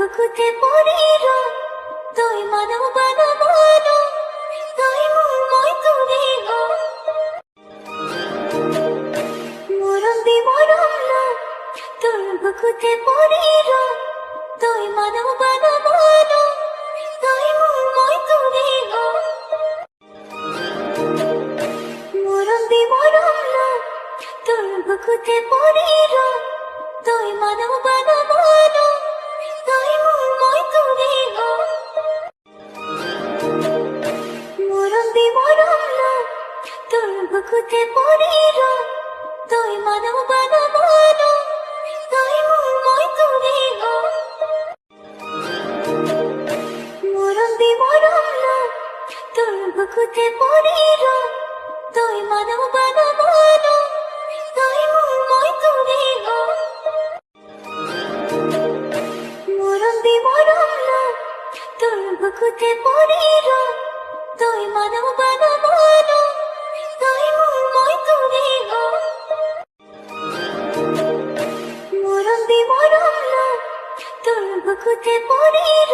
বুকুতে পড়ির তুই মানব বানাবানো তুই মই তুরে গো মরণ দি মরণ তোর বুকুতে পড়ির তুই মানব বানাবানো তুই মই তুরে গো মরণ দি মরণ তোর বুকুতে পড়ির তুই মানব বানাবানো তুই মই তুরে গো মরণ দি মরণ তোর বুকুতে পড়ির তুই মানব বানাবানো তুই মই তুরে গো মরণ দি মরণ তোর বুকুতে পড়ির তুই মানব বানাবানো তুই মই তুরে গো মরণ দি মরণ তোর বুকুতে পড়ির তুই মানব বানাবানো তুই মই তুরে গো মরণ দি মরণ তোর বুকুতে পড়ির